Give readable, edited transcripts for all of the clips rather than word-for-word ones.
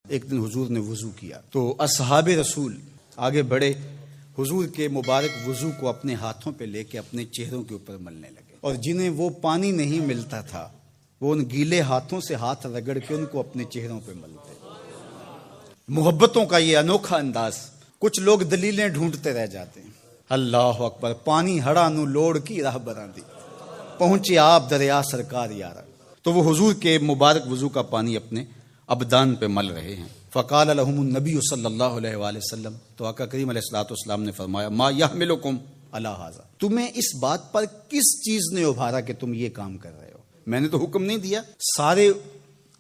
ایک دن حضور نے وضو کیا تو اصحاب رسول آگے بڑھے، حضور کے مبارک وضو کو اپنے ہاتھوں پہ لے کے اپنے چہروں کے اوپر ملنے لگے، اور جنہیں وہ پانی نہیں ملتا تھا وہ ان گیلے ہاتھوں سے ہاتھ رگڑ کے ان کو اپنے چہروں پہ ملتے۔ محبتوں کا یہ انوکھا انداز۔ کچھ لوگ دلیلیں ڈھونڈتے رہ جاتے ہیں۔ اللہ اکبر، پانی ہڑا نو لوڑ کی راہ براندی، پہنچے آپ دریا سرکار یارا۔ تو وہ حضور کے مبارک وضو کا پانی اپنے ابدان پہ مل رہے ہیں۔ فقال لهم النبی صلی اللہ علیہ وآلہ وسلم، تو آقا کریم علیہ الصلوۃ والسلام نے فرمایا، ما یحملکم علی ھذا، تمہیں اس بات پر کس چیز نے ابھارا کہ تم یہ کام کر رہے ہو؟ میں نے تو حکم نہیں دیا، سارے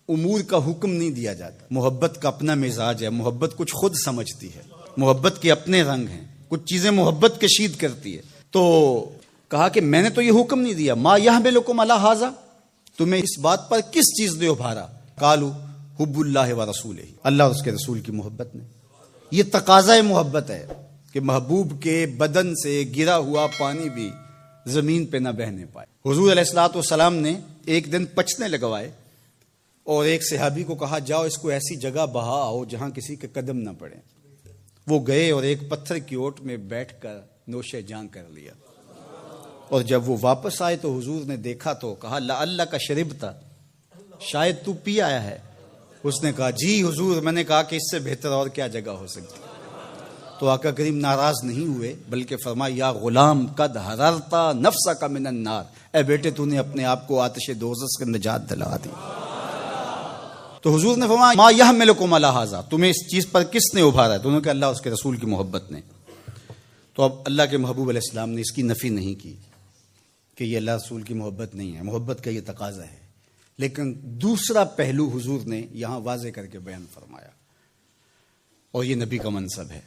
امور کا حکم نہیں دیا جاتا۔ محبت کا اپنا مزاج ہے، محبت کچھ خود سمجھتی ہے، محبت کے اپنے رنگ ہیں، کچھ چیزیں محبت کشید کرتی ہے۔ تو کہا کہ میں نے تو یہ حکم نہیں دیا، ما یحملکم علی ھذا، تمہیں اس بات پر کس چیز نے ابھارا؟ قالوا حب اللہ و رسولہ، اللہ اور اس کے رسول کی محبت نے۔ یہ تقاضۂ محبت ہے کہ محبوب کے بدن سے گرا ہوا پانی بھی زمین پہ نہ بہنے پائے۔ حضور علیہ الصلوۃ والسلام نے ایک دن پچنے لگوائے اور ایک صحابی کو کہا، جاؤ اس کو ایسی جگہ بہا آؤ جہاں کسی کے قدم نہ پڑے۔ وہ گئے اور ایک پتھر کی اوٹ میں بیٹھ کر نوش جاں کر لیا، اور جب وہ واپس آئے تو حضور نے دیکھا تو کہا، لعلک شربت، شاید تو پی آیا ہے۔ اس نے کہا، جی حضور، میں نے کہا کہ اس سے بہتر اور کیا جگہ ہو سکتی۔ تو آقا کریم ناراض نہیں ہوئے بلکہ فرمایا، یا غلام قد حررت نفسک من النار، اے بیٹے تو نے اپنے آپ کو آتش دوزخ سے نجات دلا دی۔ تو حضور نے فرمایا، ما یحملکم علی ھذا، تمہیں اس چیز پر کس نے ابھارا ہے؟ تو انہوں نے کہا، اللہ اس کے رسول کی محبت نے۔ تو اب اللہ کے محبوب علیہ السلام نے اس کی نفی نہیں کی کہ یہ اللہ رسول کی محبت نہیں ہے، محبت کا یہ تقاضا ہے، لیکن دوسرا پہلو حضور نے یہاں واضح کر کے بیان فرمایا، اور یہ نبی کا منصب ہے۔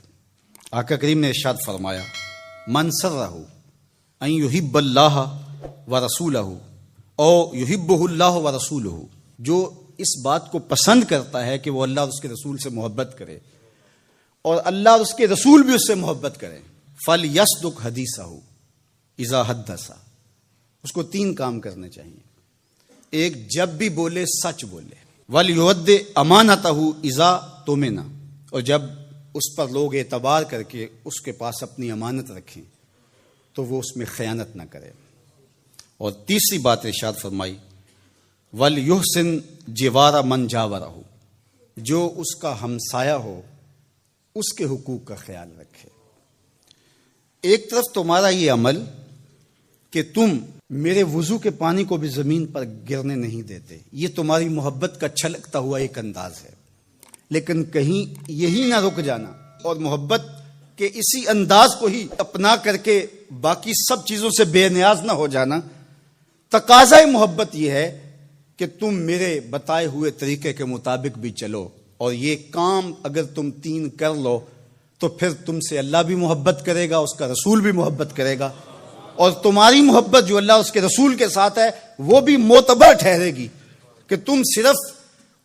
آقا کریم نے ارشاد فرمایا، من سرہ ان یحب اللہ ورسولہ او یحبہ اللہ ورسولہ، جو اس بات کو پسند کرتا ہے کہ وہ اللہ اور اس کے رسول سے محبت کرے اور اللہ اور اس کے رسول بھی اس سے محبت کریں، فلیصدق حدیثہ اذا حدث، اس کو 3 کام کرنے چاہیے۔ ایک، جب بھی بولے سچ بولے، وَلْيُؤَدِّ أَمَانَتَهُ إِذَا تُؤْمِنَ، اور جب اس پر لوگ اعتبار کر کے اس کے پاس اپنی امانت رکھیں تو وہ اس میں خیانت نہ کرے۔ اور تیسری بات ارشاد فرمائی، وَلْيُحْسِنْ جِوَارَ مَنْ جَاوَرَهُ، جو اس کا ہمسایہ ہو اس کے حقوق کا خیال رکھے۔ ایک طرف تمہارا یہ عمل کہ تم میرے وضو کے پانی کو بھی زمین پر گرنے نہیں دیتے، یہ تمہاری محبت کا چھلکتا ہوا ایک انداز ہے، لیکن کہیں یہی نہ رک جانا اور محبت کے اسی انداز کو ہی اپنا کر کے باقی سب چیزوں سے بے نیاز نہ ہو جانا۔ تقاضۂ محبت یہ ہے کہ تم میرے بتائے ہوئے طریقے کے مطابق بھی چلو، اور یہ کام اگر تم 3 کر لو تو پھر تم سے اللہ بھی محبت کرے گا، اس کا رسول بھی محبت کرے گا، اور تمہاری محبت جو اللہ اس کے رسول کے ساتھ ہے وہ بھی معتبر ٹھہرے گی، کہ تم صرف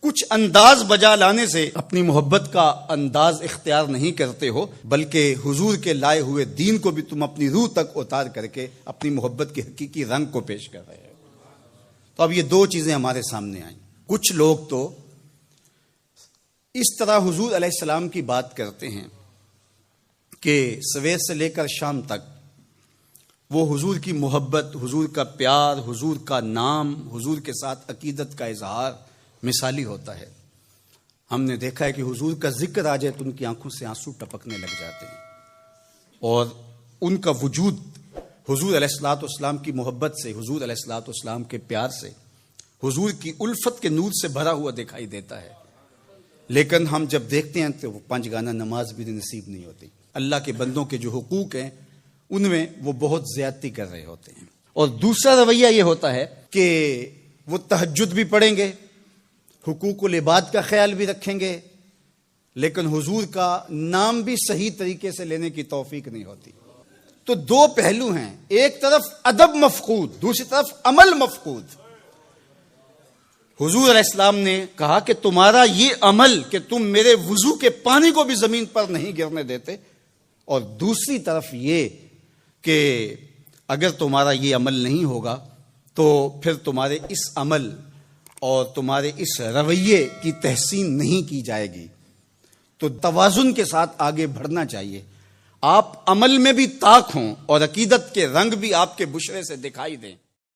کچھ انداز بجا لانے سے اپنی محبت کا انداز اختیار نہیں کرتے ہو، بلکہ حضور کے لائے ہوئے دین کو بھی تم اپنی روح تک اتار کر کے اپنی محبت کے حقیقی رنگ کو پیش کر رہے ہو۔ تو اب یہ 2 چیزیں ہمارے سامنے آئیں۔ کچھ لوگ تو اس طرح حضور علیہ السلام کی بات کرتے ہیں کہ سویر سے لے کر شام تک وہ حضور کی محبت، حضور کا پیار، حضور کا نام، حضور کے ساتھ عقیدت کا اظہار مثالی ہوتا ہے۔ ہم نے دیکھا ہے کہ حضور کا ذکر آ جائے تو ان کی آنکھوں سے آنسو ٹپکنے لگ جاتے ہیں، اور ان کا وجود حضور علیہ الصلوۃ والسلام کی محبت سے، حضور علیہ الصلوۃ والسلام کے پیار سے، حضور کی الفت کے نور سے بھرا ہوا دکھائی دیتا ہے۔ لیکن ہم جب دیکھتے ہیں تو وہ 5 گانا نماز بھی نصیب نہیں ہوتی، اللہ کے بندوں کے جو حقوق ہیں ان میں وہ بہت زیادتی کر رہے ہوتے ہیں۔ اور دوسرا رویہ یہ ہوتا ہے کہ وہ تہجد بھی پڑھیں گے، حقوق العباد کا خیال بھی رکھیں گے، لیکن حضور کا نام بھی صحیح طریقے سے لینے کی توفیق نہیں ہوتی۔ تو 2 پہلو ہیں، ایک طرف ادب مفقود، دوسری طرف عمل مفقود۔ حضور علیہ السلام نے کہا کہ تمہارا یہ عمل کہ تم میرے وضو کے پانی کو بھی زمین پر نہیں گرنے دیتے، اور دوسری طرف یہ کہ اگر تمہارا یہ عمل نہیں ہوگا تو پھر تمہارے اس عمل اور تمہارے اس رویے کی تحسین نہیں کی جائے گی تو توازن کے ساتھ آگے بڑھنا چاہیے. آپ عمل میں بھی طاق ہوں اور عقیدت کے رنگ بھی آپ کے بشرے سے دکھائی دیں.